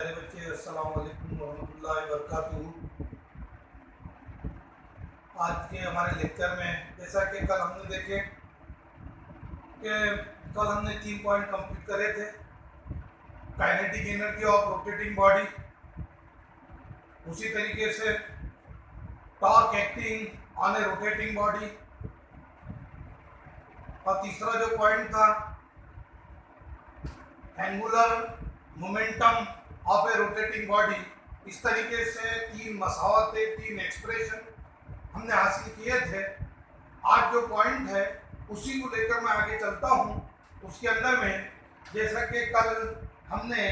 प्यारे बच्चे, अस्सलाम वालेकुम रहमतुल्लाहि व बरकातुहू। आज के हमारे लेक्चर में जैसा कि कल हमने देखे कि कल हमने 3 पॉइंट कंप्लीट करे थे। Kinetic energy of rotating body, उसी तरीके से torque acting on A rotating body, और तीसरा जो पॉइंट था angular momentum of A rotating body. इस तरीके से 3 मसावतें, 3 एक्सप्रेशन हमने हासिल किए थे। आज जो पॉइंट है उसी को लेकर मैं आगे चलता हूँ। उसके अंदर में जैसा कि कल हमने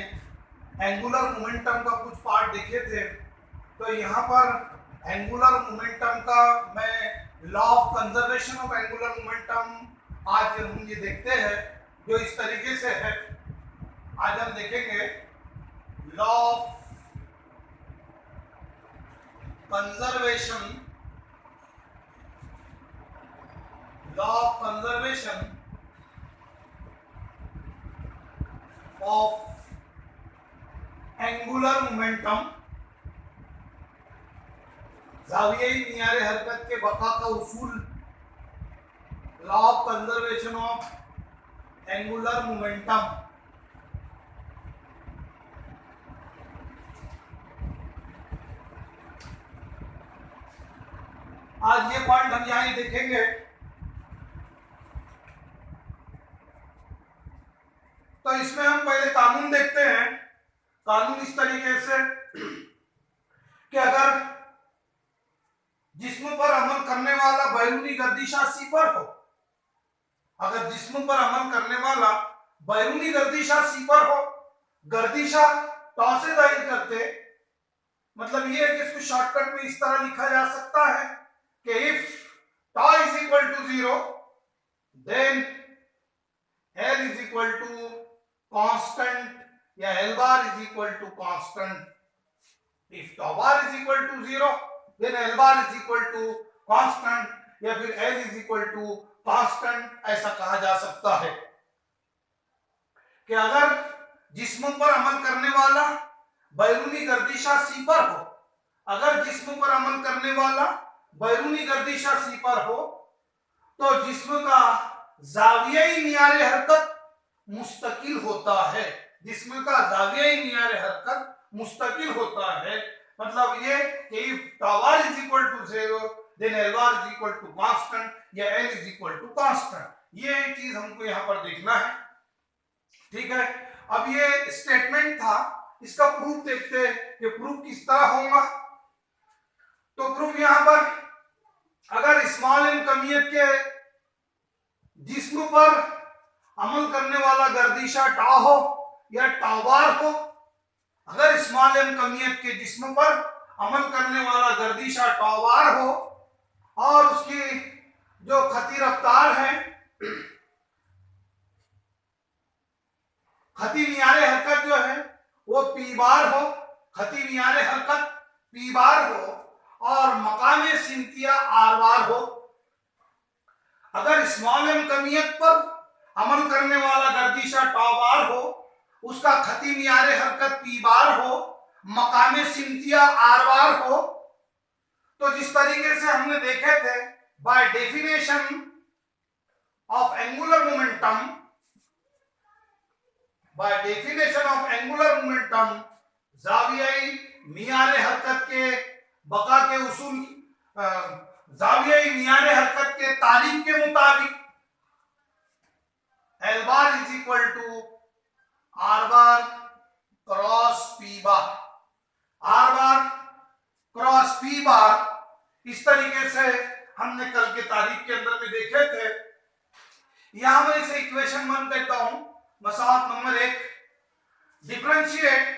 एंगुलर मोमेंटम का कुछ पार्ट देखे थे, तो यहाँ पर एंगुलर मोमेंटम का मैं law of conservation of angular momentum आज हम ये देखते हैं, जो इस तरीके से है। आज हम देखेंगे law of conservation, law of conservation of angular momentum, जावियाई मियारे हरकत के बका का उसूल, law of conservation of angular momentum. आज ये पॉइंट हम यहां देखेंगे। तो इसमें हम पहले कानून देखते हैं। कानून इस तरीके से कि अगर जिस्म पर अमल करने वाला बैरूनी गर्दिशा सी पर हो, अगर जिस्म पर अमल करने वाला बैरूनी गर्दिशा सी पर हो, गर्दिशा टॉ से जाहिर करते, मतलब ये है कि इसको शॉर्टकट में इस तरह लिखा जा सकता है कि if tau is equal to 0 then L is equal to constant या L bar is equal to constant. If tau bar is equal to 0 then L bar is equal to constant, या फिर L is equal to constant. ऐसा कहा जा सकता है कि अगर जिस्म पर अमल करने वाला बैरूनी गर्दिशा सी पर हो, अगर जिस्म पर अमल करने वाला बैरूनी गर्दिशा सी पर हो, तो जिस्म का जावियाई मियारे हरकत मुस्तकिल होता है। जिस्म का जावियाई मियारे हरकत मुस्तकिल होता है। मतलब ये कि if tau bar is equal to 0 then L bar is equal to constant या L is equal to constant. ये चीज हमको यहां पर देखना है, ठीक है। अब ये स्टेटमेंट था, इसका प्रूफ देखते हैं कि प्रूफ किस तरह होगा। तो प्रूफ यहां पर अगर स्मॉल एम कमियत के जिस्म पर अमल करने वाला गर्दिशा टॉ हो या टॉ बार हो, अगर स्मॉल एम कमियत के जिस्म पर अमल करने वाला गर्दिशा टॉ बार हो और उसकी जो खती रफ्तार है, खती मियारे हरकत जो है वो पी बार हो, खती मियारे हरकत पी बार हो और मकाम सिमतिया आर बार हो। अगर स्मॉल एम कमियत पर अमल करने वाला गर्दिशा टॉ बार हो, उसका खती मियारे हरकत पी बार हो, मकाम सिमतिया आर बार हो, तो जिस तरीके से हमने देखे थे by definition of angular momentum, by definition of angular momentum, जावियाई मियारे हरकत के बका के उसूल, जावियाई मियारे हरकत के तारीफ के मुताबिक L bar is equal to R bar cross P bar, R bar cross P bar. इस तरीके से हमने कल के तारीफ के अंदर में देखे थे। यहां मैं इसे इक्वेशन 1 कहता हूं, मसावत number 1, differentiate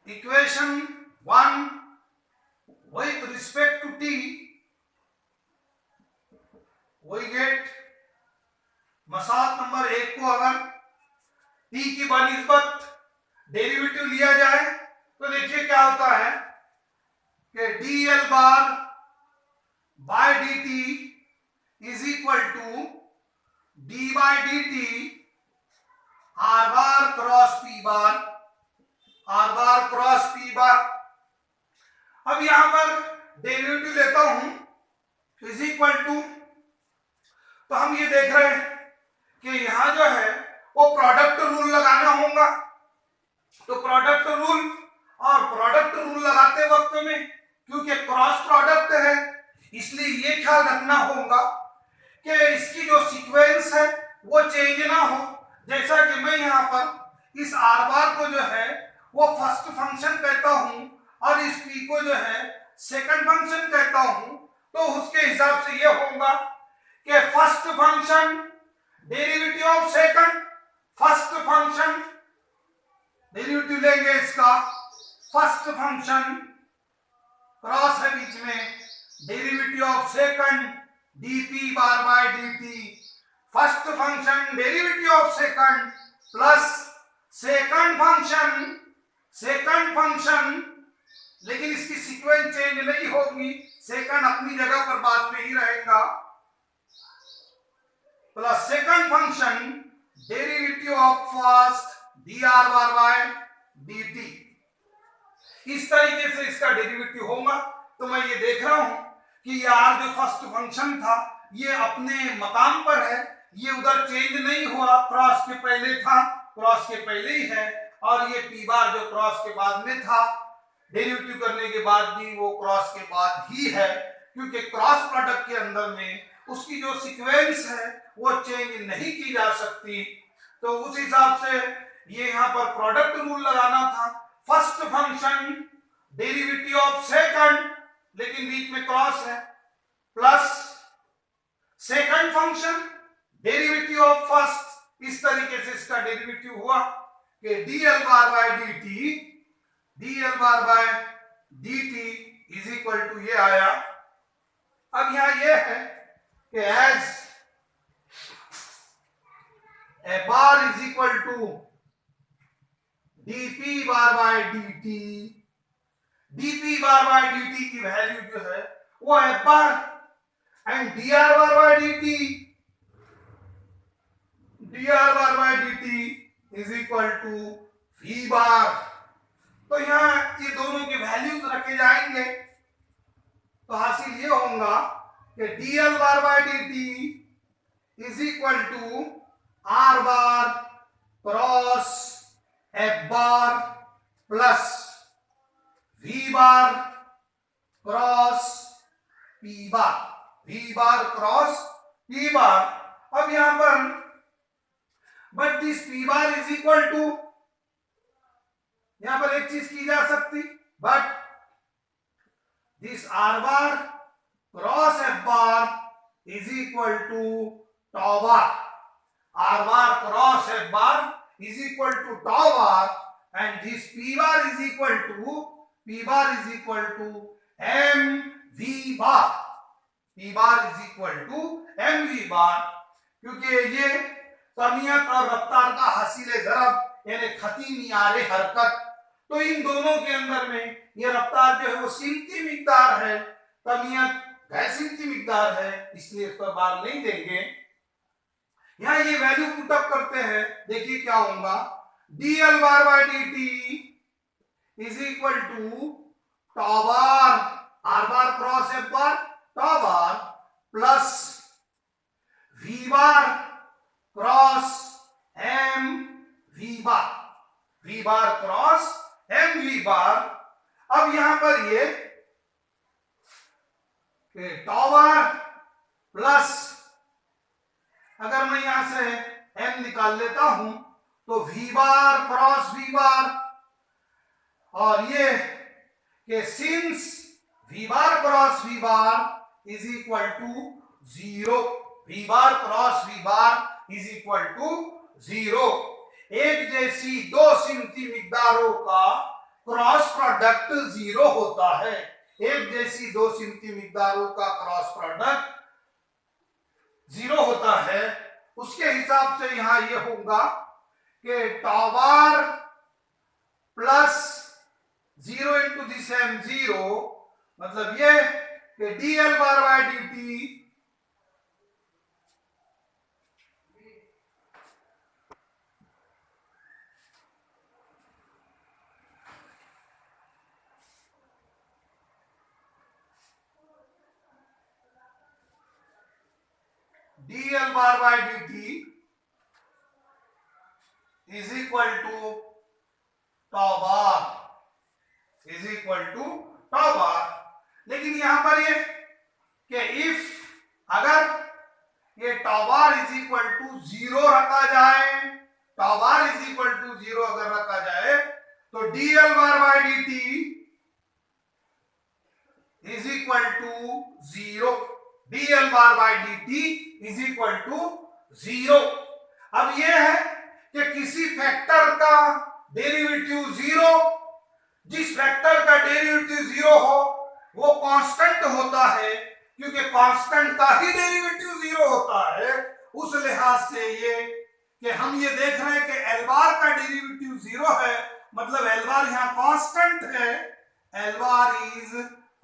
equation 1 with respect to t, we get मसावत नंबर 1 को अगर t की बनिस्बत डेरिवेटिव लिया जाए तो देखिए क्या होता है कि dl bar by dt is equal to d by dt R bar cross P bar, R bar cross P bar. अब यहां पर डेरिवेटिव लेता हूं इज इक्वल टू, तो हम ये देख रहे हैं कि यहां जो है वो प्रोडक्ट रूल लगाना होगा। तो प्रोडक्ट रूल, और प्रोडक्ट रूल लगाते वक्त में क्योंकि क्रॉस प्रोडक्ट है इसलिए ये ख्याल रखना होगा कि इसकी जो सीक्वेंस है वो चेंज ना हो। जैसा कि मैं यहाँ पर इस आर बार को जो है वो फर्स्ट फंक्शन कहता हूं और इस पी को जो है सेकंड फंक्शन कहता हूं, तो उसके हिसाब से ये होगा कि first function derivative of second, first function derivative लेंगे इसका, फर्स्ट फंक्शन क्रॉस है बीच में, derivative of second dp bar by dt, first function derivative of second plus second function, लेकिन इसकी सीक्वेंस चेंज नहीं होगी, सेकंड अपनी जगह पर बाद में ही रहेगा, plus second function derivative of first dr bar by dt। इस तरीके से इसका डेरिवेटिव होगा। तो मैं ये देख रहा हूं कि ये r जो फर्स्ट फंक्शन था ये अपने मकाम पर है, ये उधर चेंज नहीं हुआ, क्रॉस के पहले था, क्रॉस के पहले ही है, और ये p बार जो क्रॉस के बाद में था, डेरिवेटिव करने के बाद भी वो क्रॉस के बाद ही है, क्योंकि क्रॉस प्रोडक्ट के अंदर में उसकी जो सीक्वेंस है वो चेंज नहीं की जा सकती। तो उस हिसाब से ये यहाँ पर प्रोडक्ट रूल लगाना था, first function derivative of second, लेकिन बीच में क्रॉस है, plus second function derivative of first. इस तरीके से इसका डेरिवेटिव हुआ कि dl bar by dt, dl bar by dt is equal to ये आया। अब यहां ये है कि as A bar is equal to dp bar by dt, dp bar by dt की वैल्यू जो है वो F bar and dr bar by dt, dr bar by dt is equal to v bar. तो यहां ये दोनों के values रखे जाएंगे, तो हासिल ये होगा कि dl bar by dt is equal to r bar cross f bar plus v bar cross p bar, v bar cross p bar. अब यहां पर but this p bar is equal to, यहां पर एक चीज की जा सकती, but this r bar cross f bar is equal to tau bar, r bar cross f bar is equal to tau bar, and this p bar is equal to mv bar, p bar is equal to mv bar, क्योंकि ये कमियत और रफ्तार का हासिल ज़रब यानी खती मियारे हरकत, तो इन दोनों के अंदर में ये रफ्तार जो है वो सिमती मिकदार है, कमियत गैर सिमती मिकदार है, इसलिए इस पर बार नहीं देंगे। यहां ये वैल्यू पुटअप करते हैं, देखिए क्या होगा, dl bar by dt is equal to tau bar r bar cross f bar tau bar plus v bar cross m v bar, v bar cross m v bar. अब यहां पर ये tau bar plus, अगर मैं यहां से m निकाल लेता हूं तो v bar cross v bar, और ये कि since v bar cross v bar is equal to 0, v bar cross v bar is equal to 0, एक जैसी दो सिमती मिकदारों का क्रॉस प्रोडक्ट 0 होता है, एक जैसी दो सिमती मिकदारों का क्रॉस प्रोडक्ट 0 होता है। उसके हिसाब से यहां ये होगा कि tau bar plus 0 into this m 0, मतलब ये कि dl bar by dt dl bar by dt is equal to tau bar, is equal to tau bar. लेकिन यहां पर ये कि इफ अगर ये tau bar is equal to 0 रखा जाए, tau bar is equal to 0 अगर रखा जाए तो dl bar by dt is equal to 0, dl bar by dt is equal to 0। अब यह है कि किसी फैक्टर का डेरिवेटिव 0, जिस फैक्टर का डेरिवेटिव 0 हो वो कांस्टेंट होता है, क्योंकि कांस्टेंट का ही डेरिवेटिव 0 होता है। उस लिहाज से ये कि हम ये देख रहे हैं कि एल बार का डेरिवेटिव 0 है, मतलब एल बार यहां कांस्टेंट है, L bar is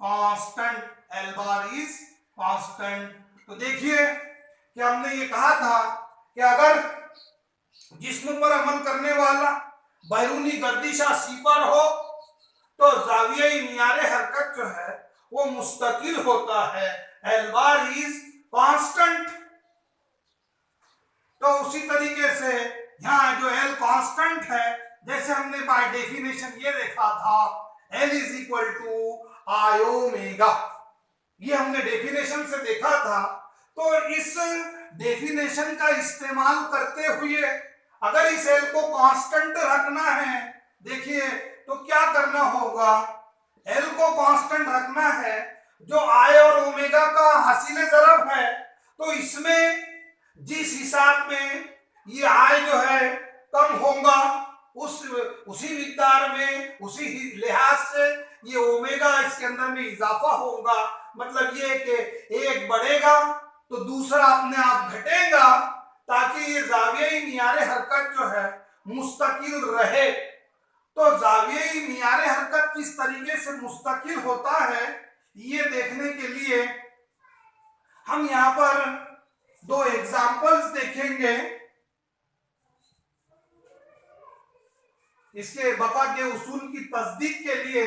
constant, L bar is constant. तो देखिए कि हमने ये कहा था कि अगर जिस्म पर अमल करने वाला बैरूनी गर्दिशा C पर हो तो जावियाई मियारे हरकत जो है वो मुस्तकिल होता है, एल बार इज कांस्टेंट। तो उसी तरीके से यहाँ जो एल कांस्टेंट है, जैसे हमने बाय डेफिनेशन ये देखा था L is equal to I omega, ये हमने डेफिनेशन से देखा था। तो इस डेफिनेशन का इस्तेमाल करते हुए अगर इस एल को कांस्टेंट रखना है, देखिए तो क्या करना होगा, एल को कांस्टेंट रखना है, जो आई और ओमेगा का हासिल ज़रब है, तो इसमें जिस हिसाब में ये आई जो है कम होगा उसी मिकदार में, उसी लिहाज से ये ओमेगा इसके अंदर में इजाफा होगा। मतलब ये कि एक बढ़ेगा तो दूसरा अपने आप घटेगा, ताकि ये जावियाई मियारे हरकत जो है मुस्तकिल रहे। तो जावियाई मियारे हरकत किस तरीके से मुस्तकिल होता है ये देखने के लिए हम यहां पर दो एग्जाम्पल्स देखेंगे। इसके बका के उसूल की तस्दीक के लिए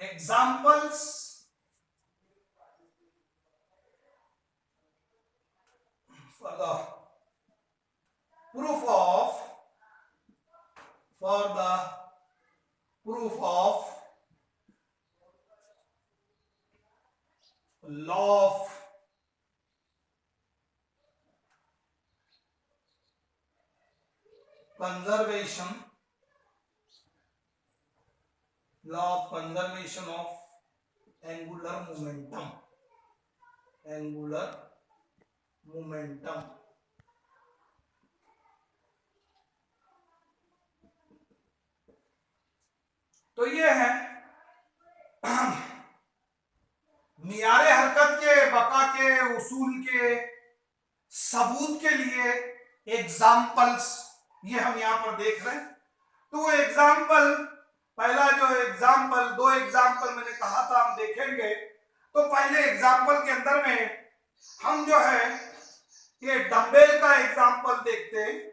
examples for the proof of law of conservation of angular momentum। तो ये है मियारे हरकत के बका के उसूल के सबूत के लिए एग्जाम्पल्स ये हम यहां पर देख रहे हैं। तो वो एग्जाम्पल, पहला जो एग्जाम्पल, दो एग्जाम्पल मैंने कहा था हम देखेंगे। तो पहले एग्जाम्पल के अंदर में हम जो है ये डंबेल का एग्जाम्पल देखते हैं।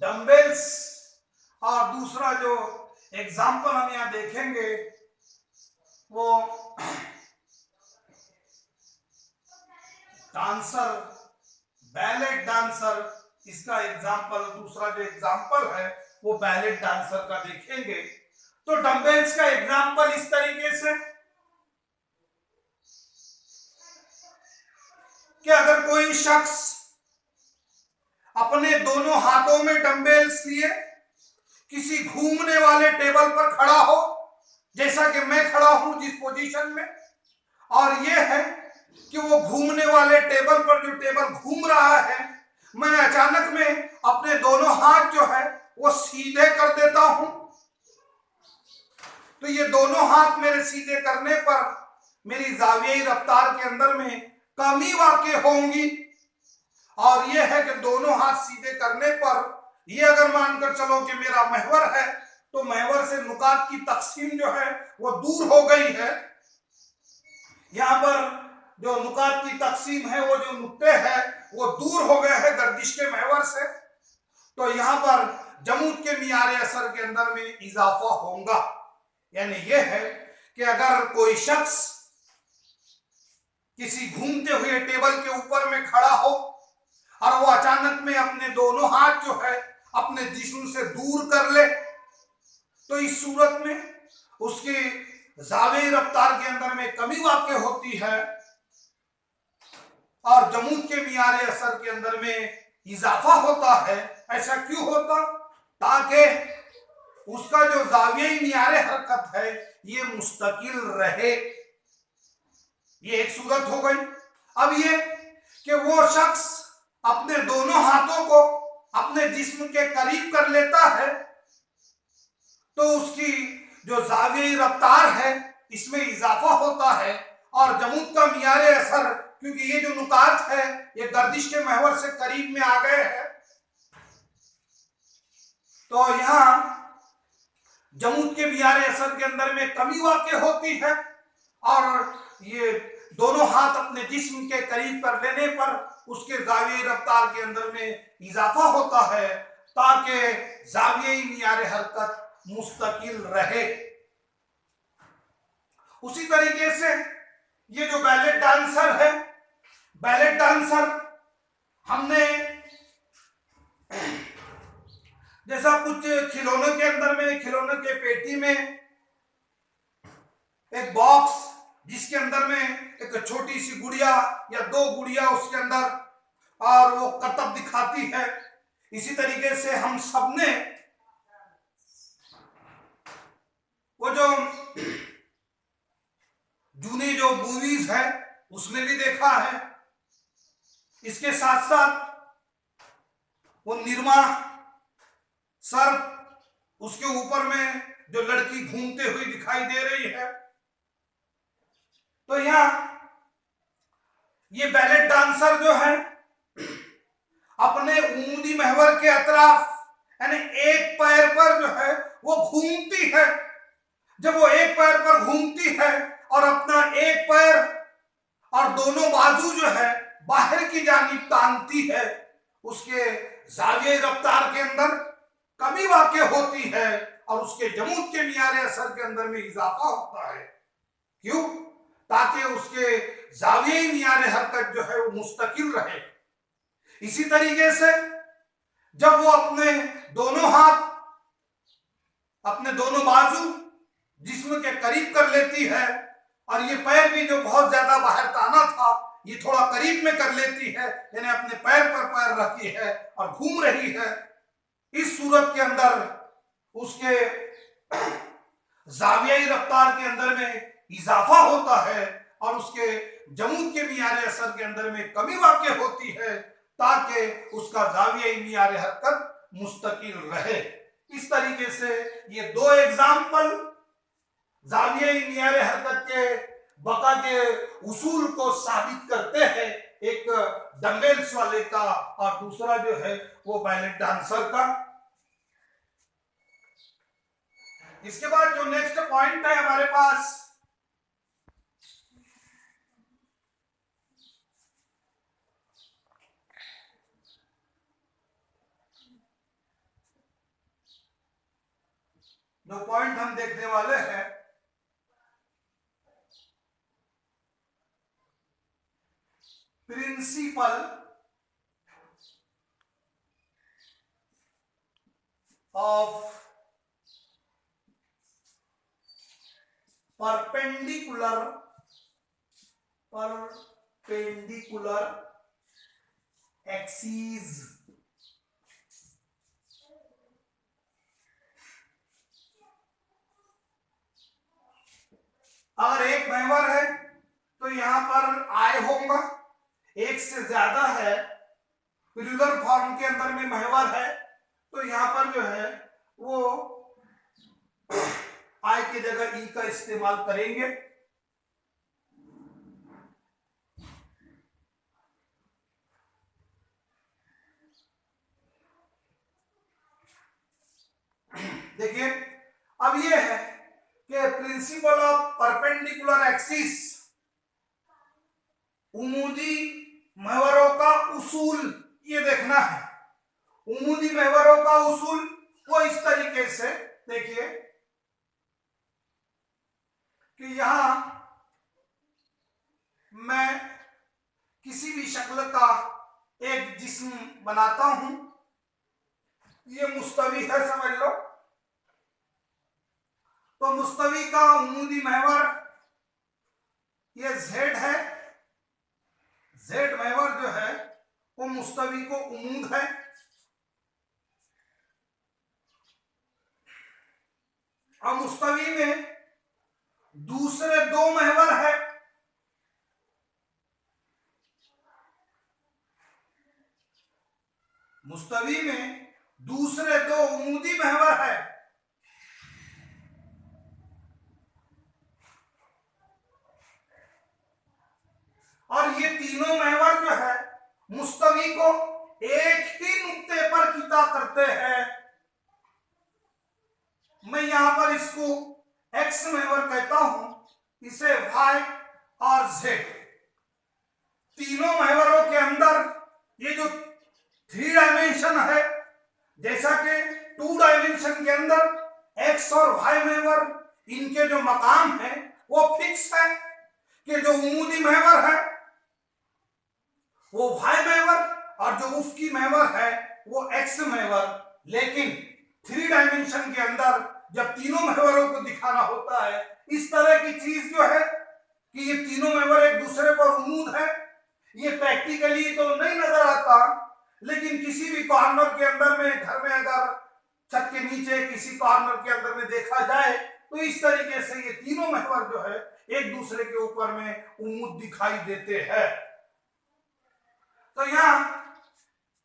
डंबेल्स, और दूसरा जो एग्जाम्पल हम यहां देखेंगे वो डांसर, बैलेट डांसर, इसका एग्जाम्पल, दूसरा जो एग्जाम्पल है वो बैलेट डांसर का देखेंगे। तो डंबेल्स का एग्जाम्पल इस तरीके से कि अगर कोई शख्स अपने दोनों हाथों में डंबेल्स लिए किसी घूमने वाले टेबल पर खड़ा हो, जैसा कि मैं खड़ा हूं जिस पोजीशन में, और यह है कि वो घूमने वाले टेबल पर, जो टेबल घूम रहा है, मैं अचानक में अपने दोनों हाथ जो है वो सीधे कर देता हूं। तो ये दोनों हाथ मेरे सीधे करने पर मेरी जावियाई रफ्तार के अंदर में कमी वाक़ई होंगी। और यह है कि दोनों हाथ सीधे करने पर ये अगर मानकर चलो कि मेरा महवर है तो महवर से नुकात की तकसीम जो है वो दूर हो गई है। यहां पर जो नुकात की तकसीम है, वो जो नुक्ते हैं वो दूर हो गए हैं गर्दिश के महवर से। तो यहां पर जमूद के मियारे असर के अंदर में इजाफा होगा। यानी यह है कि अगर कोई शख्स किसी घूमते हुए टेबल के ऊपर में खड़ा हो और वो अचानक में अपने दोनों हाथ जो है अपने जिस्म से दूर कर ले, तो इस सूरत में उसकी जावे रफ्तार के अंदर में कमी वाक़ होती है और जमूद के मियारे असर के अंदर में इजाफा होता है। ऐसा क्यों होता? ताकि उसका जो जाविया मियारे हरकत है ये मुस्तकिल रहे। ये एक सूरत हो गई। अब ये कि वो शख्स अपने दोनों हाथों को अपने जिस्म के करीब कर लेता है, तो उसकी जो जाविया रफ्तार है इसमें इजाफा होता है और जमूद का मियारे असर, क्योंकि ये जो नुकात है ये गर्दिश के महवर से करीब में आ गए हैं, तो यहां जमूद के मियारे असर के अंदर में कमी वाक़ होती है और ये दोनों हाथ अपने जिस्म के करीब कर लेने पर उसके जाविया रफ्तार के अंदर में इजाफा होता है ताकि जाविया मियारे हरकत मुस्तकिल रहे। उसी तरीके से ये जो बैलेट डांसर है, बैलेट डांसर हमने जैसा कुछ खिलौनों के अंदर में, खिलौनों के पेटी में एक बॉक्स जिसके अंदर में एक छोटी सी गुड़िया या दो गुड़िया उसके अंदर और वो करतब दिखाती है, इसी तरीके से हम सबने वो जो जूनी जो मूवीज है उसमें भी देखा है। इसके साथ साथ वो निरमा सर, उसके ऊपर में जो लड़की घूमते हुई दिखाई दे रही है। तो यहां ये बैलेट डांसर जो है अपने उमूदी महवर के अतराफ यानी एक पैर पर जो है वो घूमती है। जब वो एक पैर पर घूमती है और अपना एक पैर और दोनों बाजू जो है बाहर की जानिब तानती है, उसके जाविया रफ्तार के अंदर कमी वाक़ होती है और उसके जमूद के मियारे असर के अंदर में इजाफा होता है। क्यों? ताकि उसके जाविया मियारे हरकत जो है वो मुस्तकिल रहे। इसी तरीके से जब वो अपने दोनों हाथ, अपने दोनों बाजू जिस्म के करीब कर लेती है और ये पैर भी जो बहुत ज्यादा बाहर ताना था ये थोड़ा करीब में कर लेती है, यानी अपने पैर पर पैर रखी है और घूम रही है, इस सूरत के अंदर उसके जावियाई रफ्तार के अंदर में इजाफा होता है और उसके जमूद के मियारे असर के अंदर में कमी वाक़ होती है ताकि उसका जावियाई मियारे हरकत मुस्तकिल रहे। इस तरीके से ये दो एग्जाम्पल जावियाई मियारे हरकत के बका के उसूल को साबित करते हैं, एक डंबेल्स वाले का और दूसरा जो है वो बैलेट डांसर का। इसके बाद जो नेक्स्ट पॉइंट है हमारे पास, जो पॉइंट हम देखने वाले हैं प्रिंसिपल ऑफ परपेंडिकुलर एक्सिस। अगर एक महवर है तो यहां पर आय होगा, एक से ज्यादा है, प्लूरल फॉर्म के अंदर में महवर है तो यहां पर जो है वो आय की जगह ई का इस्तेमाल करेंगे। देखिए अब ये है कि प्रिंसिपल ऑफ परपेंडिकुलर एक्सिस, उमूदी महवरों का उसूल, ये देखना है। उमूदी महवरों का उसूल वो इस तरीके से देखिए कि यहां मैं किसी भी शक्ल का एक जिस्म बनाता हूं, ये मुस्तवी है समझ लो। तो मुस्तवी का उमूदी महवर ये जेड है, जेड महवर जो है वो मुस्तवी को उमूद है। और मुस्तवी में दूसरे दो महवर है, मुस्तवी में दूसरे दो उमूदी महवर है। और ये तीनों महवर जो है मुस्तवी को एक ही नुक्ते पर किता करते हैं। मैं यहां पर इसको एक्स महवर कहता हूं, इसे वाई और जेड। तीनों महवरों के अंदर ये जो 3 डायमेंशन है, जैसा कि 2 डायमेंशन के अंदर एक्स और वाई महवर, इनके जो मकाम है वो फिक्स है कि जो उमूदी महवर है वो वाई महवर और जो उफकी महवर है वो एक्स महवर। लेकिन 3 डायमेंशन के अंदर जब तीनों महवरों को दिखाना होता है, इस तरह की चीज जो है कि ये तीनों महवर एक दूसरे पर उमूद है, ये प्रैक्टिकली तो नहीं नजर आता, लेकिन किसी भी कॉर्नर के अंदर में, घर में अगर छत के नीचे किसी कॉर्नर के अंदर में देखा जाए तो इस तरीके से ये तीनों महवर जो है एक दूसरे के ऊपर में उमूद दिखाई देते हैं। तो यहां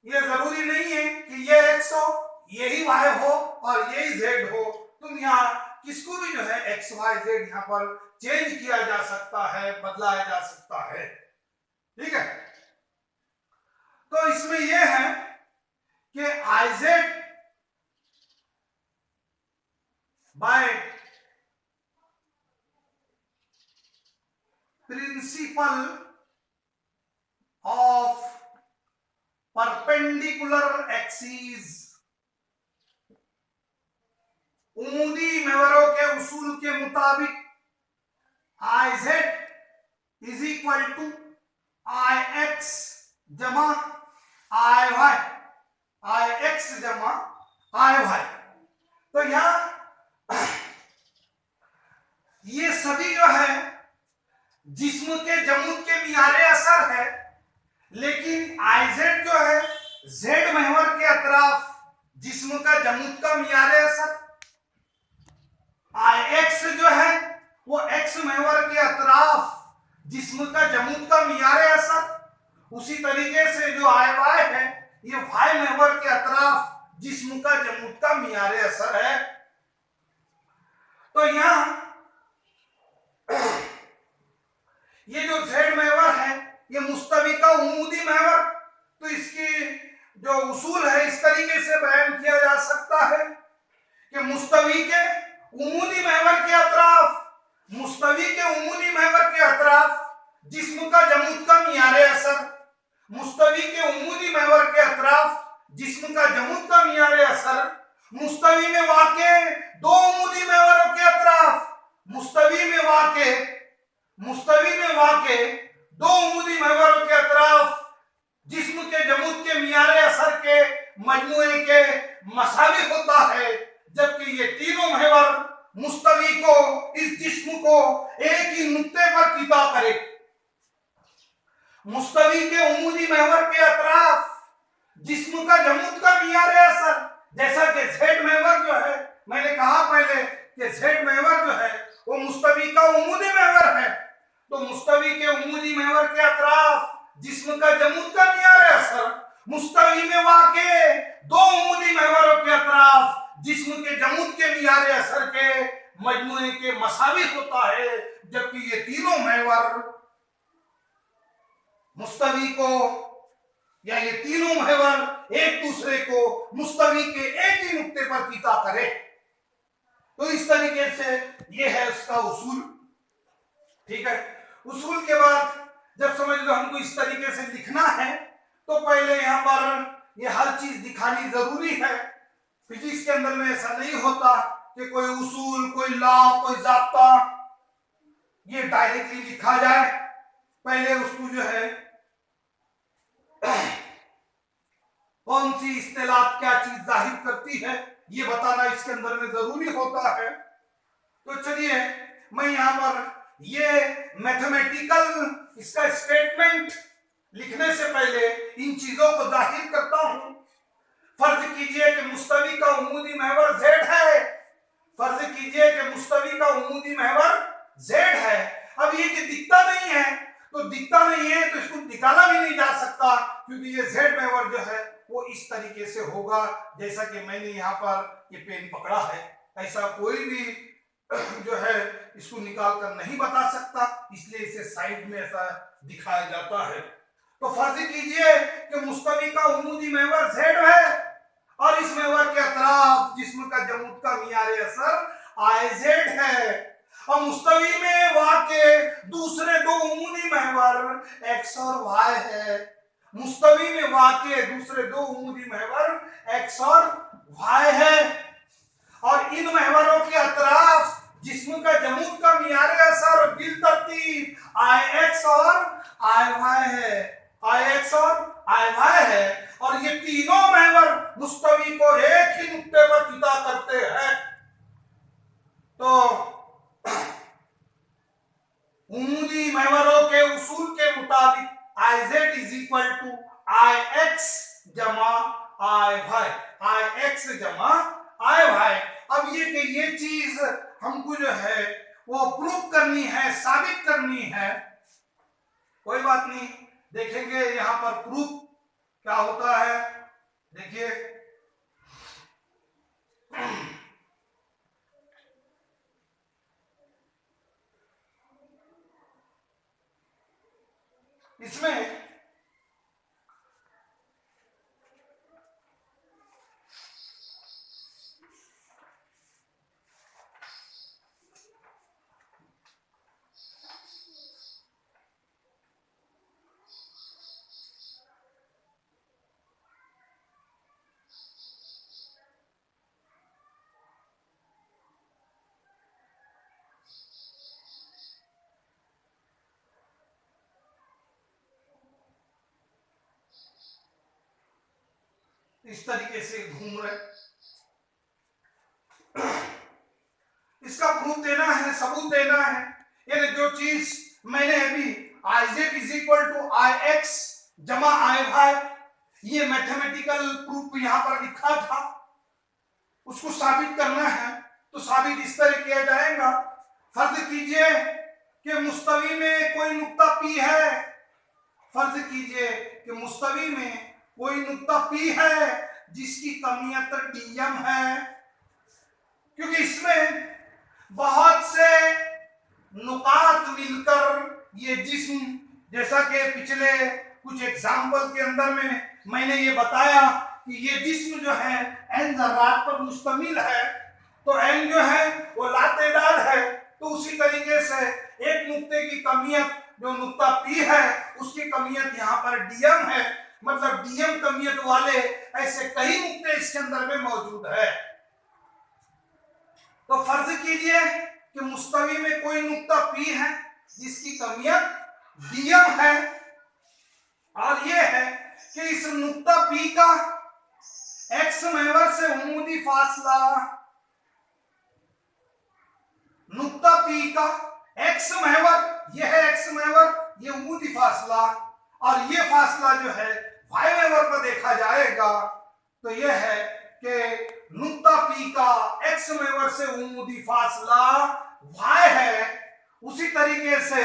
ये जरूरी नहीं है कि ये एक्स हो, यही वाई हो और यही जेड हो। तुम यहाँ किसको भी जो है एक्स वाई जेड यहाँ पर चेंज किया जा सकता है, बदलाया जा सकता है। ठीक है, तो इसमें यह है कि I Z by principle of perpendicular axis, उमूदी महवरों के उसूल के मुताबिक I Z is equal to I X जमा आई वाई, आई एक्स जमा आई वाई। तो यहां ये सभी जो है जिस्म के जमूद के मियारे असर है, लेकिन आई जेड जो है जेड महवर के अतराफ जिस्म का जमूद का मियारे असर, आई एक्स जो है वो एक्स महवर के अतराफ जिस्म का जमूद का मियारे असर। उसी तरीके से जो आई वाई है ये वाई महवर के अतराफ जिस्म का जमूद का मियारे असर है। तो यहां ये जो जेड महवर है ये मुस्तवी का उमूदी महवर, तो इसकी जो उसूल है इस तरीके से बयान किया जा सकता है कि मुस्तवी के उमूदी महवर के अतराफ, मुस्तवी के उमूदी महवर के अतराफ जिस्म का जमूद का मियारे असर, मुस्तवी के उमूदी महवर के अतराफ जिस्म का जमूद का मियारे असर, मुस्तवी में वाक़े दो उमूदी महवरों के अतराफ, मुस्तवी में वाक़े दो उमूदी महवरों के अतराफ जिस्म के जमूद के मियारे असर के मजमूए के मसावी होता है, जबकि ये तीनों महवर मुस्तवी को, इस जिस्म को एक ही नुक्ते पर किता करे। मुस्तवी के उमूदी महवर के अतराफ जिस्म का जमूद का मियारे असर, जैसा कि जेड महवर जो है, मैंने कहा पहले कि जेड महवर जो है वो मुस्तवी का उमूदी महवर है, तो मुस्तवी के उमूदी महवर के अतराफ जिस्म का जमूद का मियारे असर, मुस्तवी में वाक़े दो उमूदी महवरों के अतराफ जिस्म के जमूद के मियारे असर के मजमूए के मसावी होता है, जबकि ये तीनों महवर मुस्तवी को, या ये तीनों महवर एक दूसरे को मुस्तवी के एक ही नुक्ते पर किता करे। तो इस तरीके से ये है उसका उसूल। ठीक है, उसूल के बाद जब समझ लो हमको इस तरीके से लिखना है तो पहले यहां पर ये हर चीज दिखानी जरूरी है। फिजिक्स के अंदर में ऐसा नहीं होता कि कोई उसूल, कोई लॉ, कोई जाब्ता ये डायरेक्टली लिखा जाए। पहले उसको जो है कौन सी इस्तेलाह क्या चीज जाहिर करती है ये बताना इसके अंदर में जरूरी होता है। तो चलिए मैं यहां पर ये मैथमेटिकल इसका स्टेटमेंट लिखने से पहले इन चीजों को जाहिर करता हूं। फर्ज कीजिए कि मुस्तवी का उमूदी महवर z है। फर्ज कीजिए कि मुस्तवी का उमूदी महवर z है। अब ये कि दिखता नहीं है, तो दिखता नहीं है तो इसको निकाला भी नहीं जा सकता, क्योंकि ये z महवर जो है वो इस तरीके से होगा जैसा कि मैंने यहाँ पर ये पेन पकड़ा है। ऐसा कोई भी जो है इसको निकाल कर नहीं बता सकता, इसलिए इसे साइड में ऐसा दिखाया जाता है। तो फर्ज कीजिए कि मुस्तवी का उमूदी महवर z है और इस महवर के अतराफ जिस्म का जमूद का मियार असर IZ है, और मुस्तवी में वाक़े दूसरे दो उमूदी महवर x और y है। मुस्तवी में वाक़े दूसरे दो उमूदी महवर x और y है, और इन महवरों के अतराफ जिस्म का जमूद का मियार असर बिल तरतीब IX और IY है। IX और IY है, और ये तीनों महवर मुस्तवी को एक ही नुक्ते पर जुदा करते हैं। तो उमूदी महवरों के उसूल के मुताबिक IZ is equal to IX जमा IY, IX जमा IY। अब ये कि ये चीज हमको जो है वो प्रूफ करनी है, साबित करनी है। कोई बात नहीं, देखेंगे यहां पर प्रूफ क्या होता है। देखिए इसमें इस तरीके से घूम रहे, इसका प्रूफ देना है, सबूत देना है। यानी जो चीज मैंने अभी IZ is equal to IX जमा IY ये मैथमेटिकल प्रूफ यहां पर लिखा था, उसको साबित करना है। तो साबित इस तरह किया जाएगा। फर्ज कीजिए कि मुस्तवी में कोई नुक्ता P है। फर्ज कीजिए कि मुस्तवी में कोई नुक्ता P है जिसकी कमियत DM है, क्योंकि इसमें बहुत से नुकात मिलकर ये जिस्म, जैसा कि पिछले कुछ एग्जाम्पल के अंदर में मैंने ये बताया कि ये जिस्म जो है n जर्रात पर मुश्तमिल है, तो n जो है वो लातेदार है। तो उसी तरीके से एक नुक्ते की कमियत जो नुक्ता P है उसकी कमियत यहाँ पर DM है, मतलब DM कमियत वाले ऐसे कई नुक्ते इसके अंदर में मौजूद है। तो फर्ज कीजिए कि मुस्तवी में कोई नुक्ता P है जिसकी कमियत DM है, और यह है कि इस नुक्ता P का X महवर से उमूदी फासला, नुक्ता P का X महवर, यह है X महवर, ये उमूदी फासला, और ये फासला जो है Y महवर पर देखा जाएगा। तो यह है कि नुक्ता P का X महवर से उमूदी फासला Y है। उसी तरीके से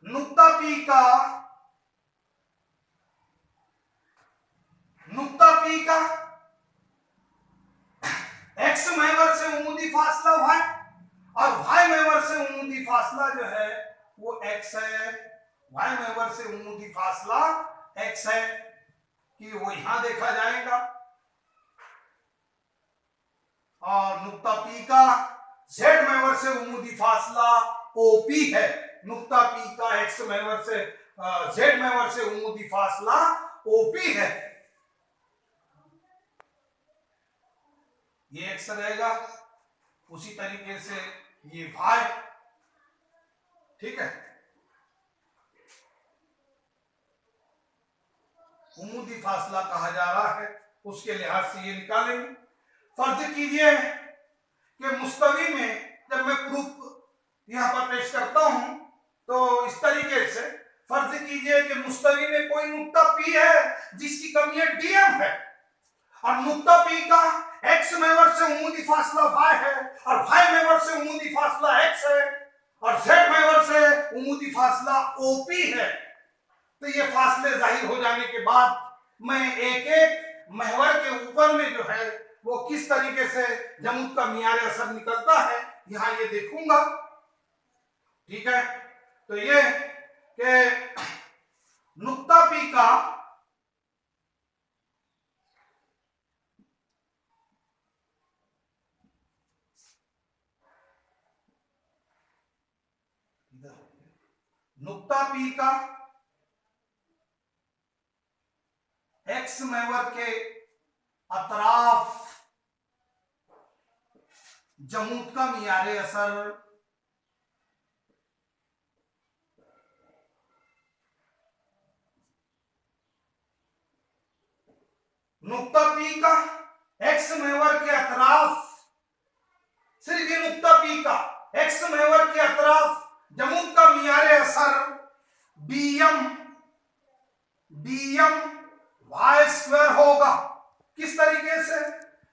नुक्ता P का X महवर से उमूदी फासला Y, और Y महवर से उमूदी फासला जो है वो X है। Y महवर से उमूदी फासला X है कि वो यहां देखा जाएगा। और नुक्ता P का Z महवर से उमूदी फासला OP है। नुक्ता P का X महवर से Z महवर से उमूदी फासला OP है। ये X रहेगा, उसी तरीके से ये Y, ठीक है। उमूदी फासला कहा जा रहा है, उसके लिहाज से ये निकालेंगे। फर्ज कीजिए कि मुस्तवी में जब मैं प्रूफ यहां पर पेश करता हूं तो इस तरीके से फर्ज कीजिए कि मुस्तवी में कोई नुक्ता P है जिसकी कमी DM है, और नुक्ता P का X महवर से उमूदी फासला Y है और Y महवर से उमूदी फासला X है और Z महवर से उमूदी फासला OP है। तो ये फासले जाहिर हो जाने के बाद मैं एक एक महवर के ऊपर में जो है वो किस तरीके से जमूद का मियार असर निकलता है यहां ये देखूंगा, ठीक है। तो ये कि नुक्ता P का नुक्ता P का X महवर के अतराफ जमूद का मियारे असर नुक्ता P का X महवर के अतराफ, सिर्फ ये नुक्ता P का X महवर के अतराफ जमूद का मियारे असर DM Y स्क्वायर होगा। किस तरीके से?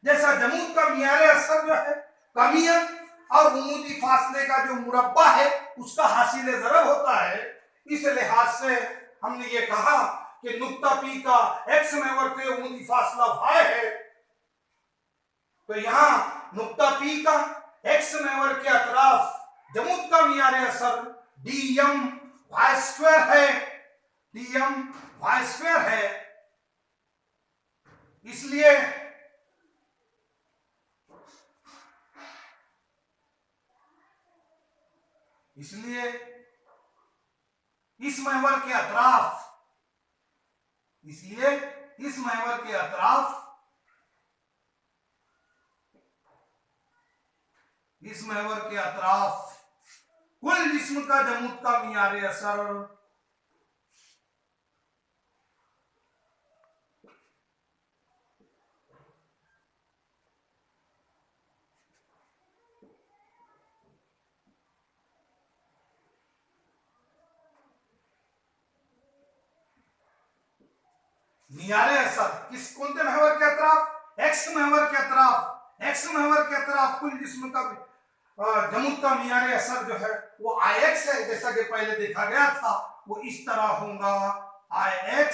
जैसा जमूद का मियारे असर जो है कमियत और उमूदी फासले का जो मुरब्बा है उसका हासिल ज़रब होता है, इस लिहाज से हमने ये कहा कि नुक्ता P का X महवर के उमूदी फासला Y है। तो यहां नुक्ता P का X महवर के अतराफ जमूद का मियारे असर DM Y स्क्वायर है, DM Y स्क्वायर है। इसलिए इस महवर के अतराफ, इसलिए इस महवर के अतराफ, इस महवर के अतराफ कुल जिस्म का जमूद का मियारे असर मियारे असर किस कौन से महवर के अतराफ? X महवर के अतराफ, X महवर के अतराफ कुल जिस्म का जमूद का मियारे असर जो है वो IX है, जैसा कि पहले देखा गया था। वो इस तरह होगा, IX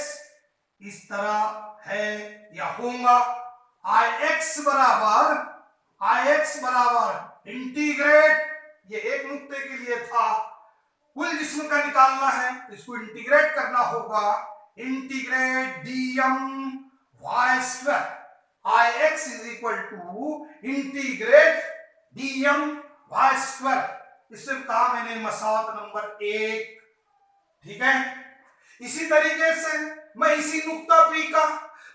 इस तरह है या होगा IX बराबर इंटीग्रेट, ये एक नुक्ते के लिए था, कुल जिस्म का निकालना है इसको इंटीग्रेट करना होगा, integrate DM Y square, IX is equal to integrate DM Y square. इससे कहा मैंने मसावत नंबर 1, ठीक है। इसी तरीके से मैं इसी नुक्ता P का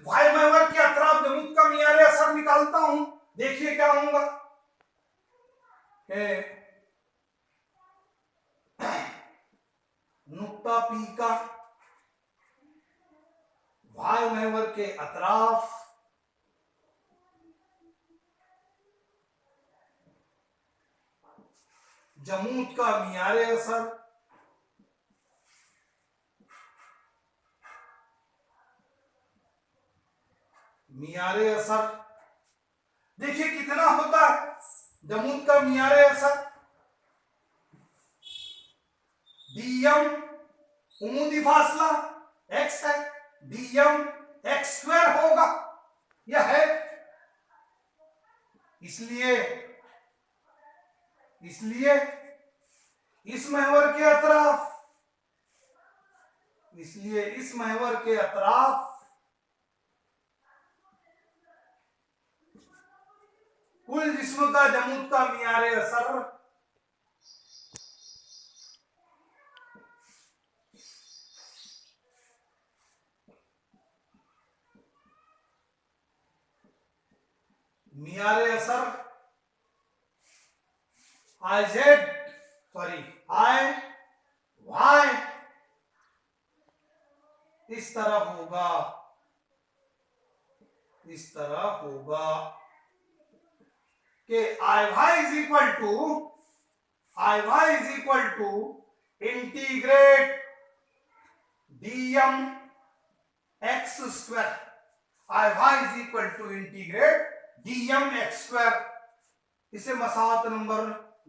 Y महवर के अतराफ जमूद का मियारे असर निकालता हूं। देखिए क्या होगा, नुक्ता P का Y महवर के अतराफ जमूद का मियारे असर देखिए कितना होता है जमूद का मियारे असर। DM उमूदी फासला X है, DM X स्क्वायर होगा, यह है। इसलिए इस महवर के अतराफ, कुल जिस्म का जमूद का मियारे असर मियारे असर I Z sorry I Y इस तरह होगा, इस तरह होगा कि I Y is equal to integrate dm x square, I Y is equal to integrate dm x square. इसे मसावत नंबर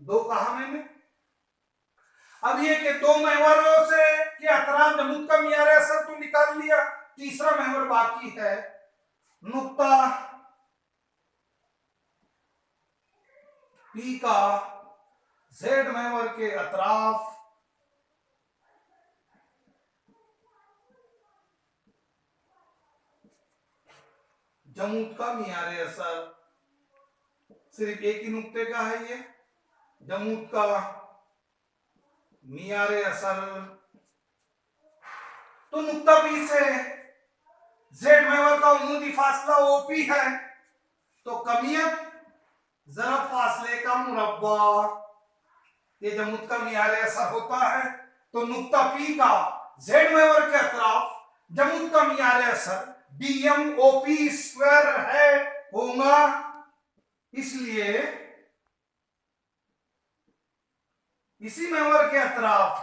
2 कहा मैंने। अब ये कि दो महवरों से के अतराफ जमूद का मियार असर तो निकाल लिया, तीसरा महवर बाकी है। नुक्ता P का Z महवर के अतराफ जमूद का मियारे असर, सिर्फ एक ही नुक्ते का है ये जमूद का मियारे असर। तो नुक्ता P से Z महवर का उमूदी फासला OP है, तो कमियत ज़रब फासले का मुरब्बा, ये जमूद का मियारे असर होता है। तो नुक्ता P का Z महवर के अतराफ जमूद का मियारे असर dm OP स्क्वायर है होगा, इसलिए इसी महवर के अतराफ,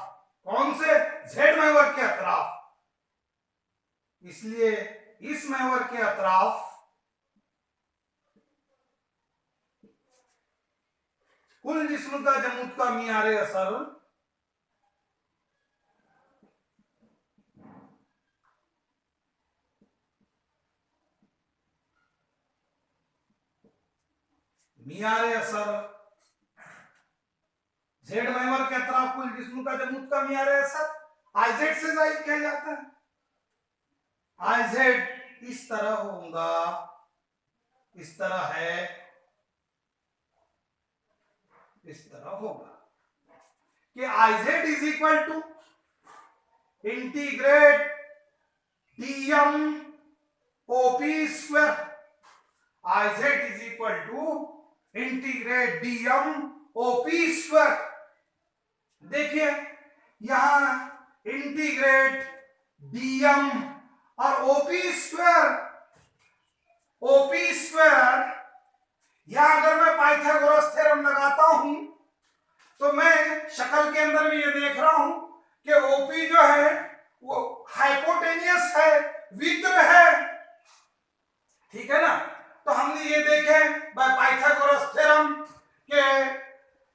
कौन से, Z महवर के अतराफ, इसलिए इस महवर के अतराफ कुल जिस्म का जमूद का मियारे असर मियारे असर Z महवर के अतराफ कुल जिस्म का जमूद का मियारे असर IZ से जाहिर किया जाता है। IZ इस तरह होगा, इस तरह है, इस तरह होगा कि IZ is equal to integrate dm OP square, IZ is equal to integrate dm OP square. देखिए यहां इंटीग्रेट dm और OP स्क्वायर, OP स्क्वायर, यहां अगर मैं पाइथागोरस थ्योरम लगाता हूं तो मैं शक्ल के अंदर भी ये देख रहा हूं कि OP जो है वो हाइपोटेनियस है, विक्र है, ठीक है ना। तो हमने ये देखे बाय पाइथागोरस थ्योरम के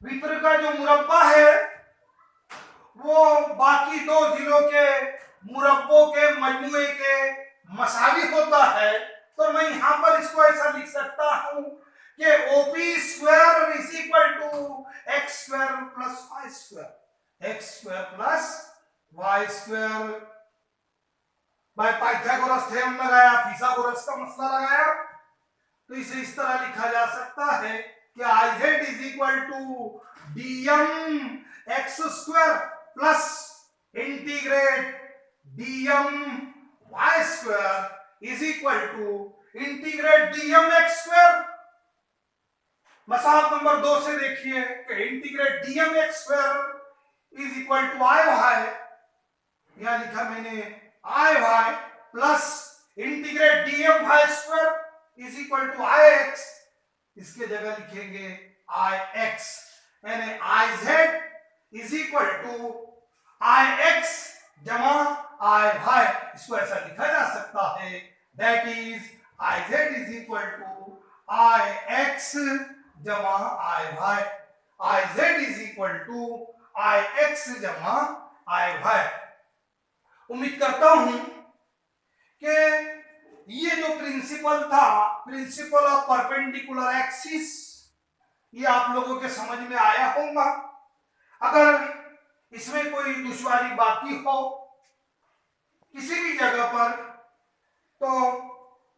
विक्र का जो मुरब्बा है वो बाकी दो जिलों के मुरब्बों के मजमुए के मसावी होता है। तो मैं यहां पर इसको ऐसा लिख सकता हूं कि OP square is equal to x square plus y square, x square plus y square. By Pythagoras theorem लगाया, फिथागोरस का मसला लगाया, तो इसे इस तरह लिखा जा सकता है कि IZ is equal to dm x square plus integrate dm y square is equal to integrate dm x square. मसाल नंबर 2 से देखिए कि integrate dm x square is equal to i y, यहां लिखा मैंने i y plus integrate dm y square is equal to i x, इसके जगह लिखेंगे i x, यानी IZ is equal to i x जमा i y, इसको ऐसा लिखा जा सकता है, that is IZ is equal to i x जमा i y, IZ is equal to i x जमा i y। उम्मीद करता हूं कि ये जो प्रिंसिपल था, प्रिंसिपल ऑफ परपेंडिकुलर एक्सिस, ये आप लोगों के समझ में आया होगा। अगर इसमें कोई दुश्वारी बाकी हो किसी भी जगह पर तो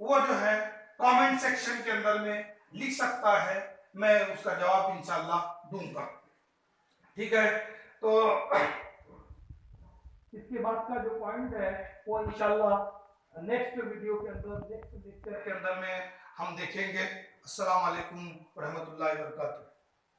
वो जो है कमेंट सेक्शन के अंदर में लिख सकता है, मैं उसका जवाब इंशाल्लाह दूंगा। ठीक है, तो इसके बाद का जो पॉइंट है वो इंशाल्लाह नेक्स्ट वीडियो के अंदर, नेक्स्ट लेक्चर के अंदर में हम देखेंगे। अस्सलाम वालेकुम रहमतुल्लाहि व बरकातहू।